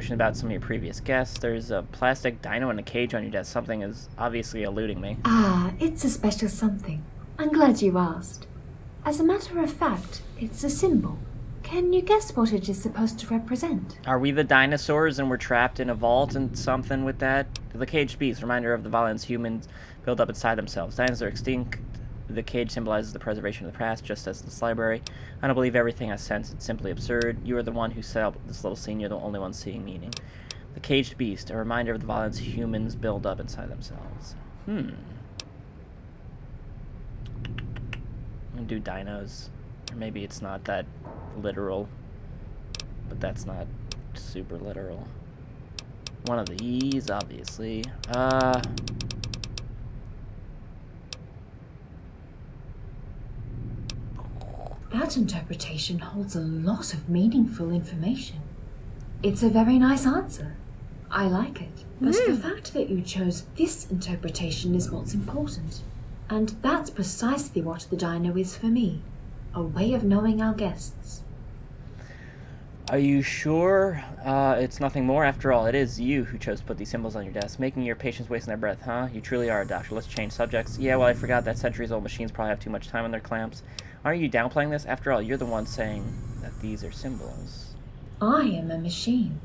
Question about some of your previous guests. There's a plastic dino in a cage on your desk. Something is obviously eluding me. Ah, it's a special something. I'm glad you asked. As a matter of fact, it's a symbol. Can you guess what it is supposed to represent? Are we the dinosaurs and we're trapped in a vault and something with that? The caged beast, reminder of the violence humans build up inside themselves. Dinosaurs are extinct. The cage symbolizes the preservation of the past, just as this library. I don't believe everything I sense. It's simply absurd. You are the one who set up this little scene. You're the only one seeing meaning. The caged beast, a reminder of the violence humans build up inside themselves. I'm gonna do dinos. Or maybe it's not that literal, but that's not super literal. One of these, obviously. That interpretation holds a lot of meaningful information. It's a very nice answer. I like it. But the fact that you chose this interpretation is what's important. And that's precisely what the dino is for me. A way of knowing our guests. Are you sure it's nothing more? After all, it is you who chose to put these symbols on your desk, making your patients wasting their breath, huh? You truly are a doctor. Let's change subjects. Yeah, well, I forgot that centuries-old machines probably have too much time on their clamps. Aren't you downplaying this? After all, you're the one saying that these are symbols. I am a machine.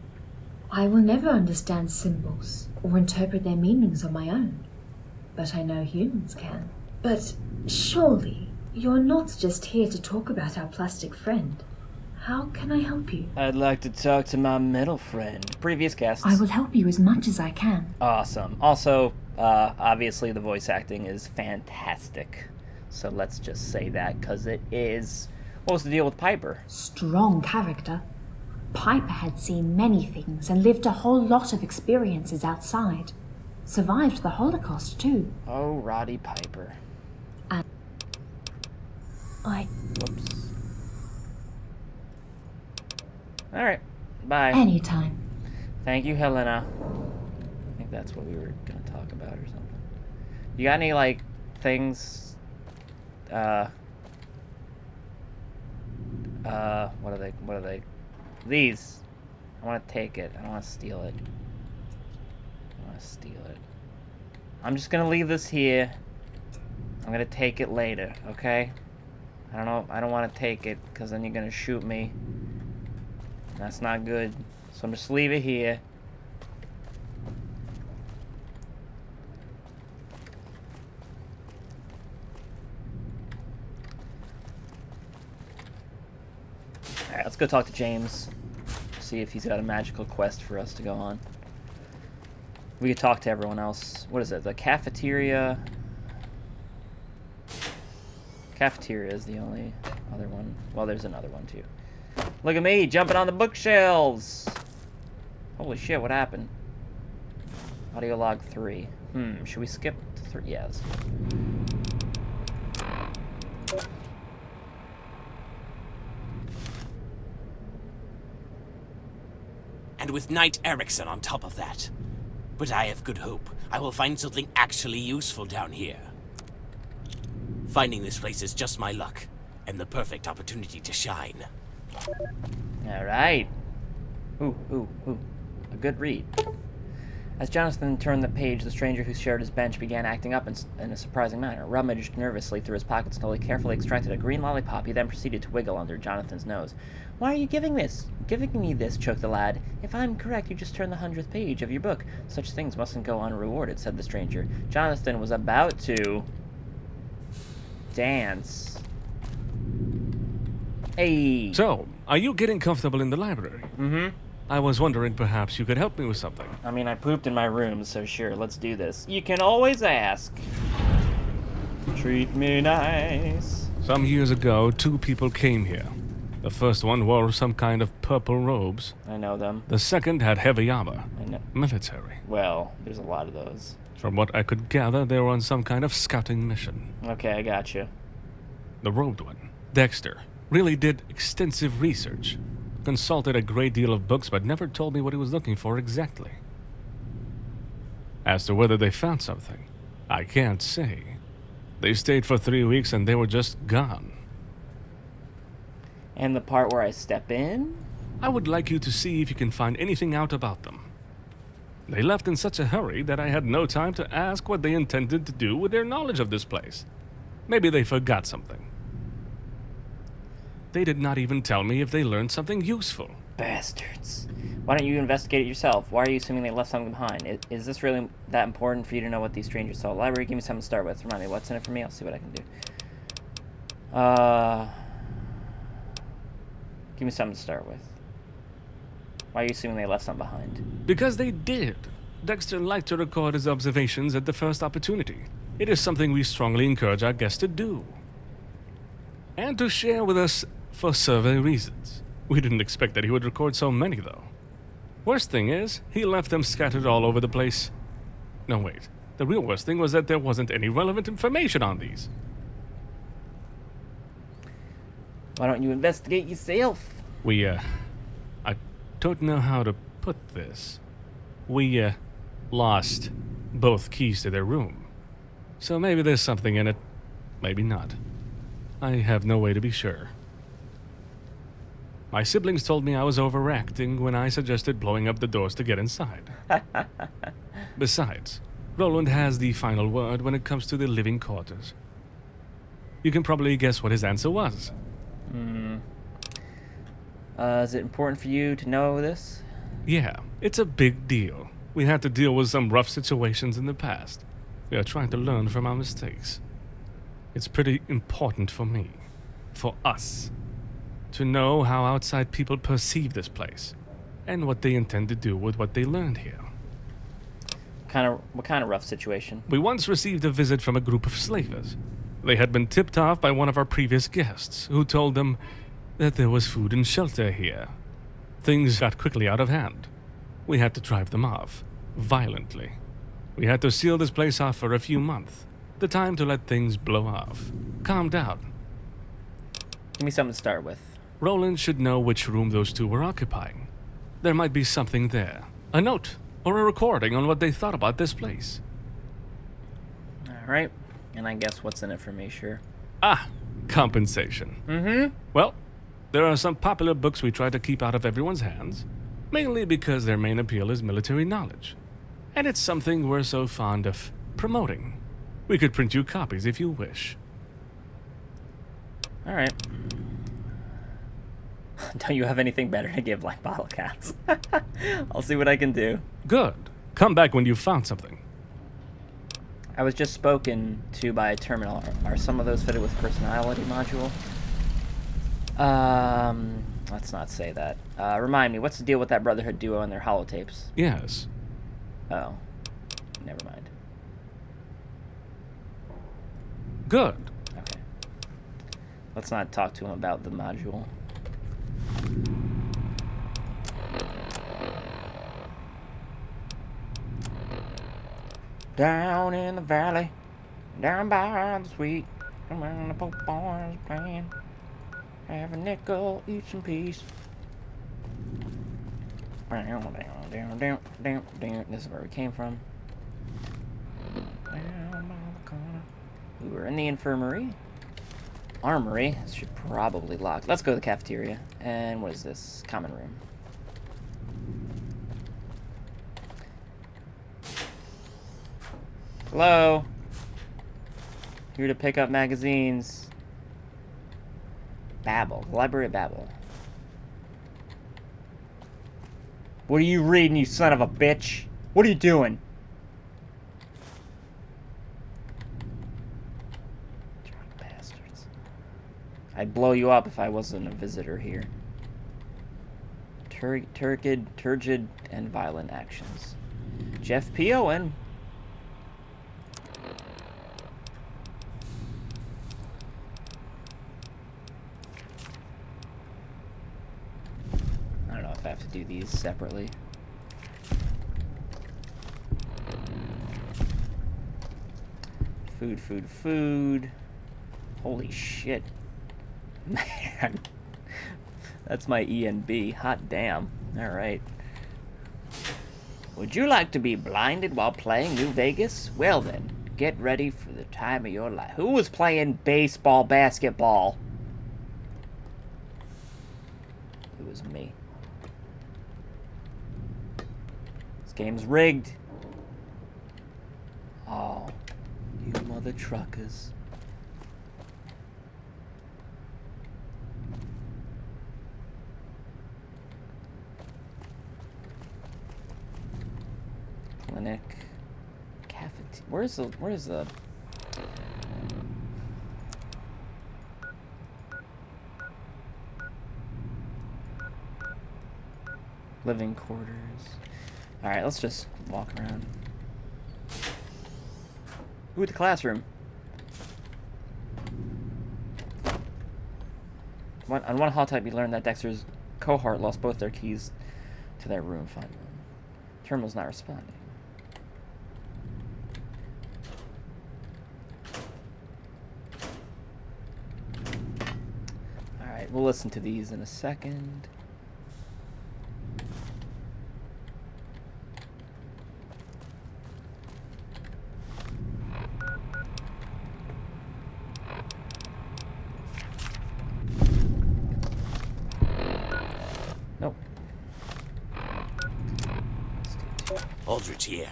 I will never understand symbols or interpret their meanings on my own. But I know humans can. But surely, you're not just here to talk about our plastic friend. How can I help you? I'd like to talk to my middle friend. Previous guests. I will help you as much as I can. Awesome. Also, obviously the voice acting is fantastic. So let's just say that, because it is. What was the deal with Piper? Strong character. Piper had seen many things and lived a whole lot of experiences outside. Survived the Holocaust, too. Oh, Roddy Piper. And Whoops. Alright. Bye. Anytime. Thank you, Helena. I think that's what we were going to talk about or something. You got any, like, things... what are they? These. I want to take it. I don't want to steal it. I'm just gonna leave this here. I'm gonna take it later, okay? I don't know. I don't want to take it, because then you're gonna shoot me. That's not good. So I'm just leave it here. Alright, let's go talk to James. See if he's got a magical quest for us to go on. We could talk to everyone else. What is it? The cafeteria? Cafeteria is the only other one. Well, there's another one, too. Look at me, jumping on the bookshelves! Holy shit, what happened? Audio log 3. Should we skip to 3? Yes. And with Knight Erickson on top of that. But I have good hope. I will find something actually useful down here. Finding this place is just my luck, and the perfect opportunity to shine. Alright. Ooh. A good read. As Jonathan turned the page, the stranger who shared his bench began acting up in a surprising manner. Rummaged nervously through his pockets until he carefully extracted a green lollipop. He then proceeded to wiggle under Jonathan's nose. Why are you giving me this, choked the lad. If I'm correct, you just turned the 100th page of your book. Such things mustn't go unrewarded, said the stranger. Jonathan was about to dance. Hey. So, are you getting comfortable in the library? Mm-hmm. I was wondering perhaps you could help me with something. I mean, I pooped in my room, so sure, let's do this. You can always ask. Treat me nice. Some years ago, 2 people came here. The first one wore some kind of purple robes. I know them. The second had heavy armor. I know. Military. Well, there's a lot of those. From what I could gather, they were on some kind of scouting mission. Okay, I gotcha. The robed one, Dexter, really did extensive research. Consulted a great deal of books, but never told me what he was looking for exactly. As to whether they found something, I can't say. They stayed for 3 weeks and they were just gone. And the part where I step in? I would like you to see if you can find anything out about them. They left in such a hurry that I had no time to ask what they intended to do with their knowledge of this place. Maybe they forgot something. They did not even tell me if they learned something useful. Bastards. Why don't you investigate it yourself? Why are you assuming they left something behind? Is this really that important for you to know what these strangers saw? Library, give me something to start with. Remind me, what's in it for me? I'll see what I can do. Give me something to start with. Why are you assuming they left something behind? Because they did. Dexter liked to record his observations at the first opportunity. It is something we strongly encourage our guests to do. And to share with us for survey reasons. We didn't expect that he would record so many, though. Worst thing is, he left them scattered all over the place. No, wait. The real worst thing was that there wasn't any relevant information on these. Why don't you investigate yourself? I don't know how to put this. We, lost both keys to their room. So maybe there's something in it, maybe not. I have no way to be sure. My siblings told me I was overacting when I suggested blowing up the doors to get inside. Besides, Roland has the final word when it comes to the living quarters. You can probably guess what his answer was. Is it important for you to know this? Yeah, it's a big deal. We had to deal with some rough situations in the past. We are trying to learn from our mistakes. It's pretty important for me, for us, to know how outside people perceive this place, and what they intend to do with what they learned here. What kind of rough situation? We once received a visit from a group of slavers. They had been tipped off by one of our previous guests, who told them that there was food and shelter here. Things got quickly out of hand. We had to drive them off, violently. We had to seal this place off for a few months. The time to let things blow off. Calm down. Give me something to start with. Roland should know which room those two were occupying. There might be something there. A note, or a recording on what they thought about this place. Alright. And I guess what's in it for me, sure. Ah, compensation. Mm-hmm. Well, there are some popular books we try to keep out of everyone's hands, mainly because their main appeal is military knowledge. And it's something we're so fond of promoting. We could print you copies if you wish. Alright. Don't you have anything better to give, like bottle caps? I'll see what I can do. Good. Come back when you've found something. I was just spoken to by a terminal. Are some of those fitted with personality module? Let's not say that. Remind me, what's the deal with that Brotherhood duo and their holotapes? Yes. Oh. Never mind. Good. Okay. Let's not talk to him about the module. Down in the valley, down by the sweet, around the poor boys playing. Have a nickel, eat some peace. Down. This is where we came from. Down by the corner. We were in the infirmary. Armory. This should probably lock. Let's go to the cafeteria. And what is this? Common room. Hello. Here to pick up magazines. Babel. Library of Babel. What are you reading, you son of a bitch? What are you doing? Drunk bastards. I'd blow you up if I wasn't a visitor here. Turgid, and violent actions. Jeff P. Owen. I don't know if I have to do these separately. Food. Holy shit. Man. That's my ENB. Hot damn. Alright. Would you like to be blinded while playing New Vegas? Well then, get ready for the time of your life. Who was playing basketball? It was me. game's rigged. Oh, you mother truckers. Clinic. Cafeteria. Where's the... living quarters. Alright, let's just walk around. Ooh, the classroom. On one holotype, we learned that Dexter's cohort lost both their keys to their room. Find them. Terminal's not responding. Alright, we'll listen to these in a second. Aldrich here.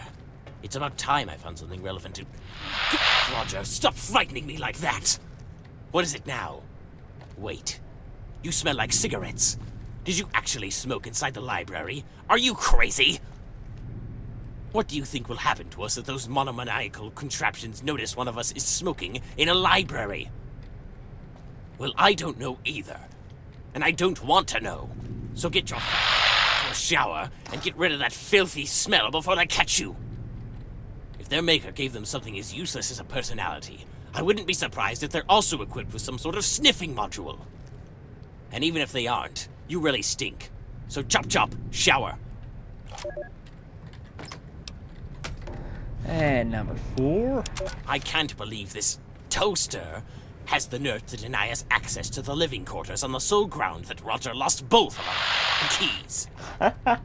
It's about time I found something relevant to... Roger, stop frightening me like that! What is it now? Wait. You smell like cigarettes. Did you actually smoke inside the library? Are you crazy? What do you think will happen to us if those monomaniacal contraptions notice one of us is smoking in a library? Well, I don't know either. And I don't want to know. So get your... a shower and get rid of that filthy smell before they catch you. If their maker gave them something as useless as a personality, I wouldn't be surprised if they're also equipped with some sort of sniffing module. And even if they aren't, you really stink. So chop chop, shower. And number 4. I can't believe this toaster has the nerve to deny us access to the living quarters on the sole ground that Roger lost both of our keys.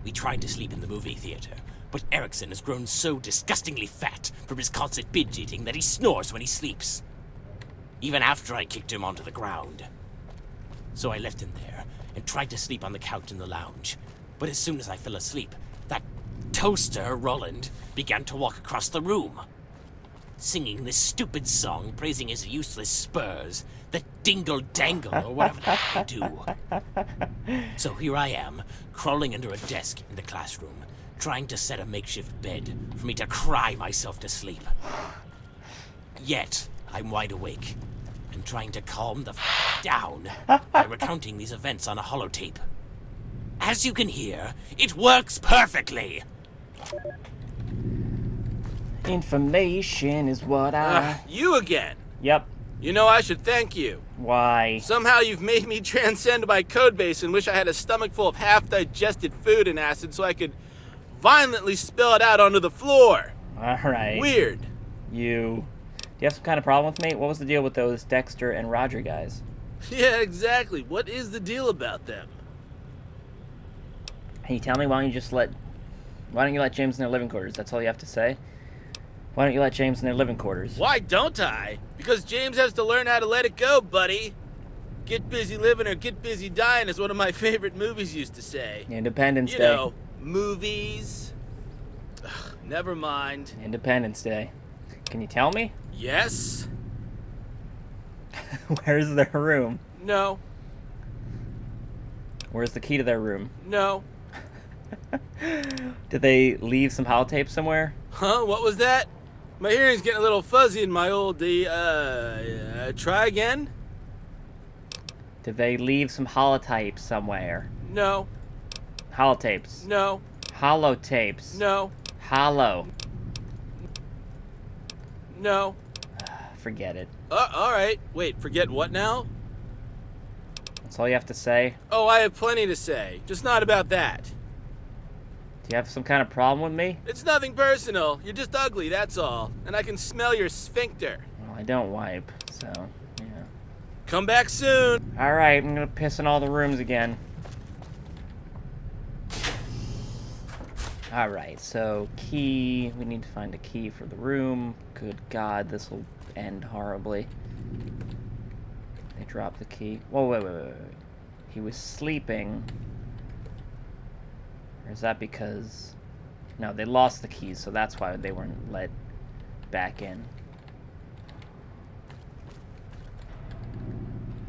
We tried to sleep in the movie theater, but Erickson has grown so disgustingly fat from his constant binge eating that he snores when he sleeps. Even after I kicked him onto the ground. So I left him there and tried to sleep on the couch in the lounge. But as soon as I fell asleep, that toaster, Roland, began to walk across the room, singing this stupid song praising his useless spurs, the dingle-dangle or whatever the hell they do. So here I am, crawling under a desk in the classroom, trying to set a makeshift bed for me to cry myself to sleep. Yet, I'm wide awake, and trying to calm the down by recounting these events on a holotape. As you can hear, it works perfectly! Information is what I... You again! Yep. You know, I should thank you. Why? Somehow you've made me transcend my codebase and wish I had a stomach full of half-digested food and acid so I could violently spill it out onto the floor. Alright. Weird. Do you have some kind of problem with me? What was the deal with those Dexter and Roger guys? Yeah, exactly. What is the deal about them? Can you tell me? Why don't you let James in their living quarters? That's all you have to say? Why don't you let James in their living quarters? Why don't I? Because James has to learn how to let it go, buddy. Get busy living or get busy dying is one of my favorite movies used to say. Independence You Day. know, movies. Ugh, never mind. Independence Day. Can you tell me? Yes? Where's their room? No. Where's the key to their room? No. Did they leave some holotape somewhere? Huh? What was that? My hearing's getting a little fuzzy in my old try again? Did they leave some holotypes somewhere? No. Holotapes. No. Holotapes. No. Hollow. No. Forget it. Alright. Wait, forget what now? That's all you have to say? Oh, I have plenty to say. Just not about that. Do you have some kind of problem with me? It's nothing personal. You're just ugly, that's all. And I can smell your sphincter. Well, I don't wipe, so, yeah. Come back soon. Alright, I'm gonna piss in all the rooms again. Alright, so key. We need to find a key for the room. Good God, this will end horribly. They dropped the key. Whoa, wait. He was sleeping. Or is that because No, they lost the keys, so that's why they weren't let back in.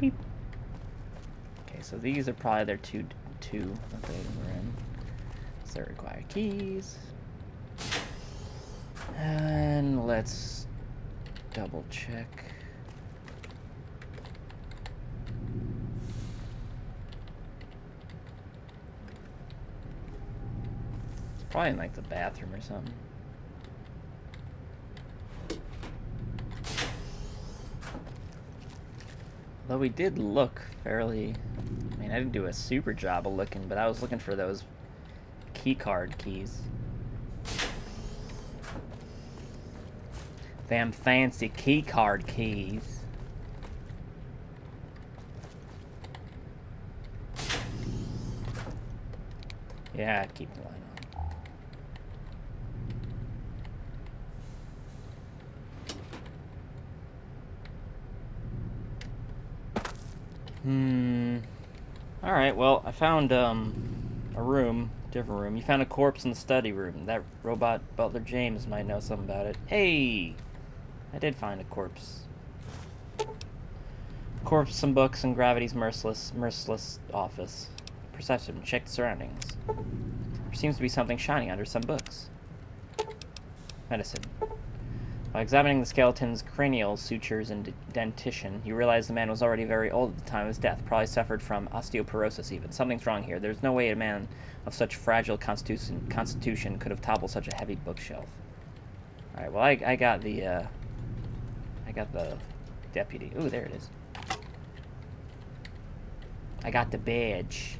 Beep. Okay, so these are probably their two that they were in. So they require keys. And let's double check. It's probably in like the bathroom or something. Though we did look fairly... I mean, I didn't do a super job of looking, but I was looking for those keycard keys. Them fancy keycard keys. Yeah, keep the light on. Alright, well, I found, a room, different room. You found a corpse in the study room. That robot Butler James might know something about it. Hey! I did find a corpse. Corpse, some books, and Gravity's merciless office. Perception, check the surroundings. There seems to be something shiny under some books. Medicine. By examining the skeleton's cranial sutures and dentition, you realize the man was already very old at the time of his death, probably suffered from osteoporosis even. Something's wrong here. There's no way a man of such fragile constitution could have toppled such a heavy bookshelf. Alright, well, I got the deputy. Ooh, there it is. I got the badge.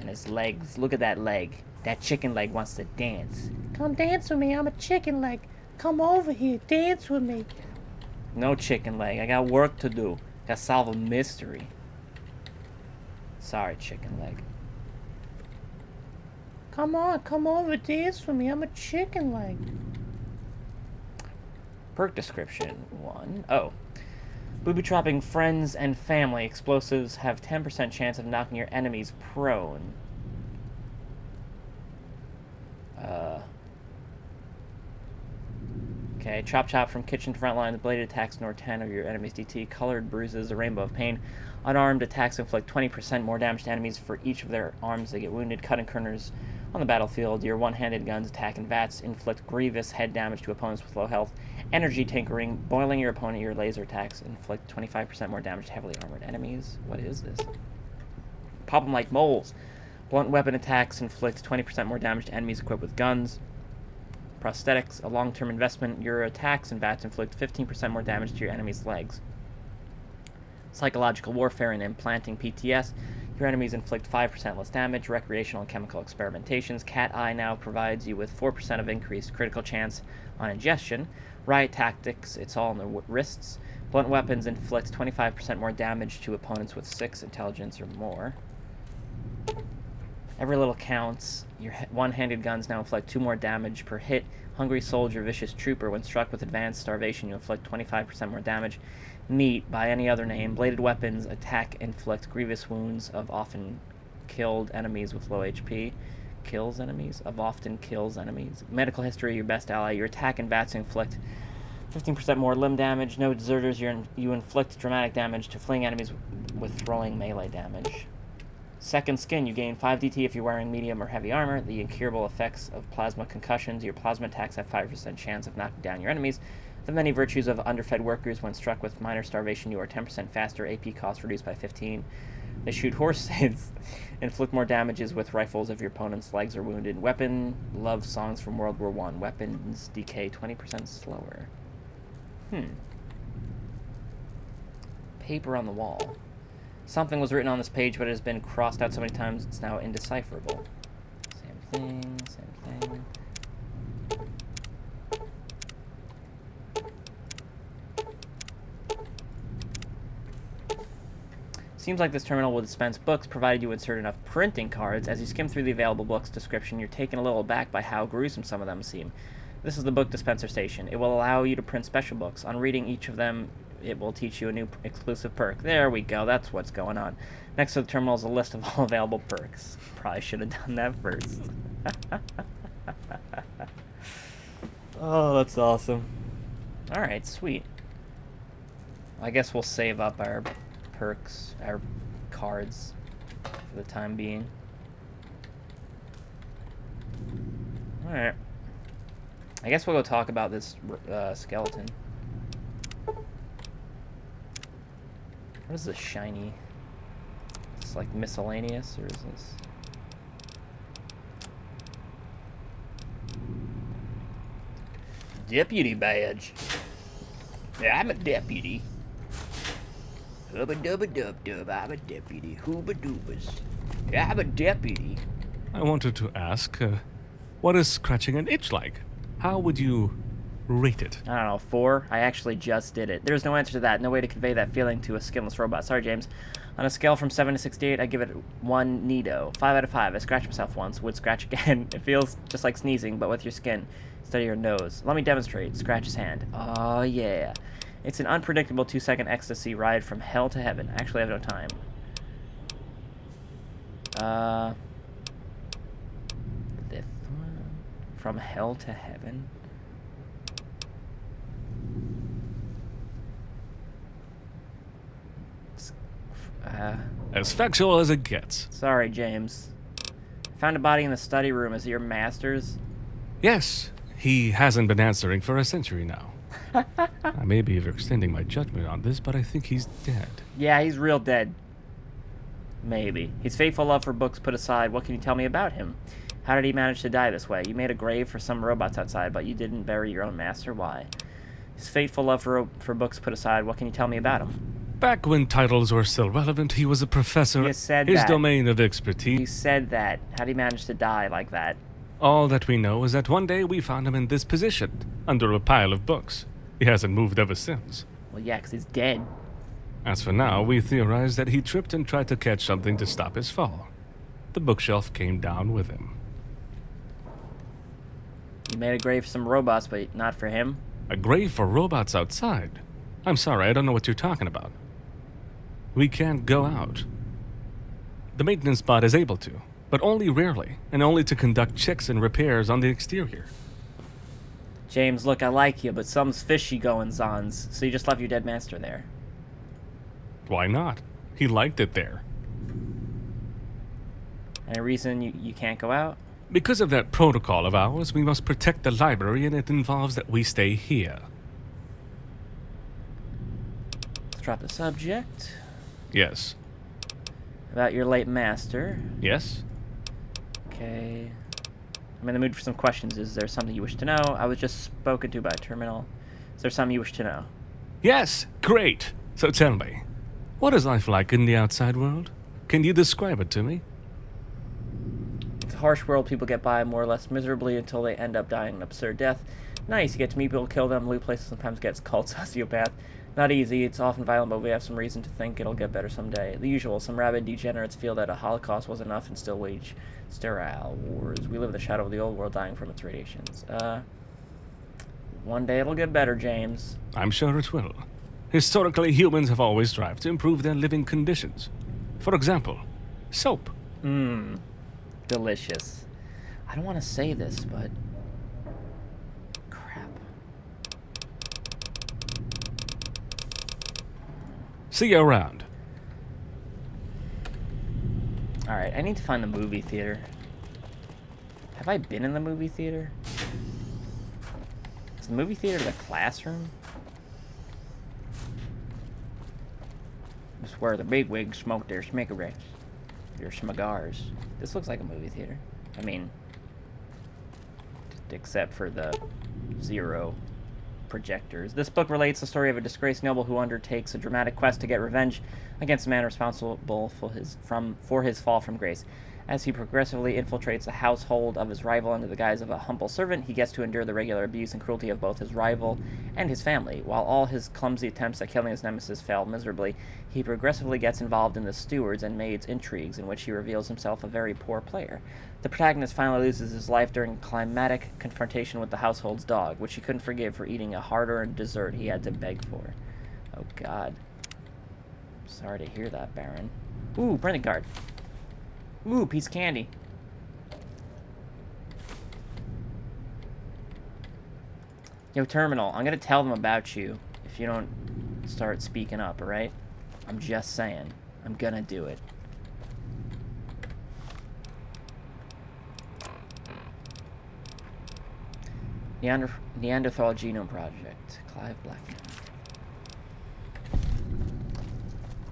And his legs. Look at that leg. That chicken leg wants to dance. Come dance with me. I'm a chicken leg. Come over here. Dance with me. No chicken leg. I got work to do. Gotta solve a mystery. Sorry, chicken leg. Come on. Come over. Dance with me. I'm a chicken leg. Perk description 1. Oh. Booby-trapping friends and family. Explosives have 10% chance of knocking your enemies prone. Okay, chop from kitchen to front line. The bladed attacks ignore 10 of your enemy's DT. Colored bruises, a rainbow of pain. Unarmed attacks inflict 20% more damage to enemies for each of their arms they get wounded. Cutting corners on the battlefield. Your one-handed guns attack in VATS. Inflict grievous head damage to opponents with low health. Energy tinkering. Boiling your opponent. Your laser attacks inflict 25% more damage to heavily armored enemies. What is this? Pop them like moles. Blunt weapon attacks inflict 20% more damage to enemies equipped with guns. Prosthetics, a long-term investment. Your attacks and VATS inflict 15% more damage to your enemy's legs. Psychological warfare and implanting PTS. Your enemies inflict 5% less damage. Recreational and chemical experimentations. Cat Eye now provides you with 4% of increased critical chance on ingestion. Riot tactics, it's all on the wrists. Blunt weapons inflict 25% more damage to opponents with 6 intelligence or more. Every little counts. Your one-handed guns now inflict 2 more damage per hit. Hungry Soldier, Vicious Trooper. When struck with Advanced Starvation, you inflict 25% more damage. Meat, by any other name. Bladed weapons attack, inflict grievous wounds of often killed enemies with low HP. Kills enemies? Of often kills enemies. Medical history, your best ally. Your attack and VATS inflict 15% more limb damage. No deserters, you inflict dramatic damage to fleeing enemies with throwing melee damage. Second Skin, you gain 5 DT if you're wearing medium or heavy armor. The incurable effects of plasma concussions. Your plasma attacks have 5% chance of knocking down your enemies. The many virtues of underfed workers. When struck with minor starvation, you are 10% faster. AP cost reduced by 15. They shoot horses. Inflict more damages with rifles if your opponent's legs are wounded. Weapon, love songs from World War I. Weapons decay 20% slower. Paper on the wall. Something was written on this page, but it has been crossed out so many times it's now indecipherable. Same thing, same thing. Seems like this terminal will dispense books, provided you insert enough printing cards. As you skim through the available books description, you're taken a little aback by how gruesome some of them seem. This is the book dispenser station. It will allow you to print special books. On reading each of them, it will teach you a new exclusive perk. There we go. That's what's going on. Next to the terminal is a list of all available perks. Probably should have done that first. Oh, that's awesome. Alright, sweet. I guess we'll save up our perks, our cards, for the time being. Alright. I guess we'll go talk about this skeleton. What is this shiny? Is this like miscellaneous, or is this... Deputy badge. Yeah, I'm a deputy. Hubba dubba dub dub, I'm a deputy. Hooba doobas. Yeah, I'm a deputy. I wanted to ask, what is scratching an itch like? How would you rate it? I don't know, 4? I actually just did it. There's no answer to that. No way to convey that feeling to a skinless robot. Sorry, James. On a scale from 7 to 68, I give it 1 Nido. 5 out of 5. I scratched myself once. Would scratch again. It feels just like sneezing, but with your skin instead of your nose. Let me demonstrate. Scratch his hand. Oh, yeah. It's an unpredictable 2-second ecstasy ride from hell to heaven. Actually, I have no time. This one? From hell to heaven? As factual as it gets. Sorry, James. Found a body in the study room. Is it your master's? Yes, he hasn't been answering for a century now. I may be overextending my judgment on this, but I think he's dead. Yeah, he's real dead. Maybe. His faithful love for books put aside, what can you tell me about him? How did he manage to die this way? You made a grave for some robots outside, but you didn't bury your own master. Why? His faithful love for books put aside, what can you tell me about him? Back when titles were still relevant, he was a professor. You said His that. domain of You expertise. said that. How did he manage to die like that? All that we know is that one day we found him in this position, under a pile of books. He hasn't moved ever since. Well, yeah, 'cause he's dead. As for now, we theorize that he tripped and tried to catch something to stop his fall. The bookshelf came down with him. You made a grave for some robots, but not for him? A grave for robots outside? I'm sorry, I don't know what you're talking about. We can't go out. The maintenance bot is able to, but only rarely, and only to conduct checks and repairs on the exterior. James, look, I like you, but something's fishy goings-ons, so you just left your dead master there. Why not? He liked it there. Any reason you can't go out? Because of that protocol of ours, we must protect the library, and it involves that we stay here. Let's drop the subject. Yes. About your late master. Yes? Okay. I'm in the mood for some questions. Is there something you wish to know? I was just spoken to by a terminal. Is there something you wish to know? Yes! Great! So tell me, what is life like in the outside world? Can you describe it to me? It's a harsh world. People get by more or less miserably until they end up dying an absurd death. Nice. You get to meet people, kill them, loot places, sometimes gets called sociopath. Not easy. It's often violent, but we have some reason to think it'll get better someday. The usual. Some rabid degenerates feel that a holocaust was enough and still wage sterile wars. We live in the shadow of the old world, dying from its radiations. One day it'll get better, James. I'm sure it will. Historically, humans have always strived to improve their living conditions. For example, soap. Delicious. I don't want to say this, but... crap. See you around. Alright, I need to find the movie theater. Have I been in the movie theater? Is the movie theater the classroom? This is where the bigwigs smoke their cigarettes. Their cigars. This looks like a movie theater. I mean, except for the 0 projectors. This book relates the story of a disgraced noble who undertakes a dramatic quest to get revenge against the man responsible for his fall from grace. As he progressively infiltrates the household of his rival under the guise of a humble servant, he gets to endure the regular abuse and cruelty of both his rival and his family. While all his clumsy attempts at killing his nemesis fail miserably, he progressively gets involved in the steward's and maid's intrigues, in which he reveals himself a very poor player. The protagonist finally loses his life during climatic confrontation with the household's dog, which he couldn't forgive for eating a hard-earned dessert he had to beg for. Oh, God. Sorry to hear that, Baron. Ooh, printing card. Ooh, piece of candy. Yo, Terminal, I'm gonna tell them about you if you don't start speaking up, alright? I'm just saying. I'm gonna do it. Neanderthal Genome Project. Clive Blackman.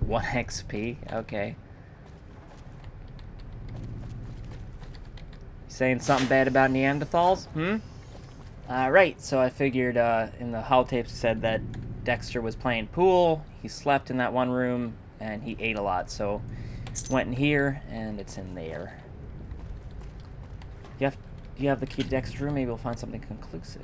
1 XP? Okay. You saying something bad about Neanderthals? Right, so I figured in the holotapes said that Dexter was playing pool, he slept in that one room, and he ate a lot, so went in here, and it's in there. You have the key to Dexter's room, maybe we'll find something conclusive.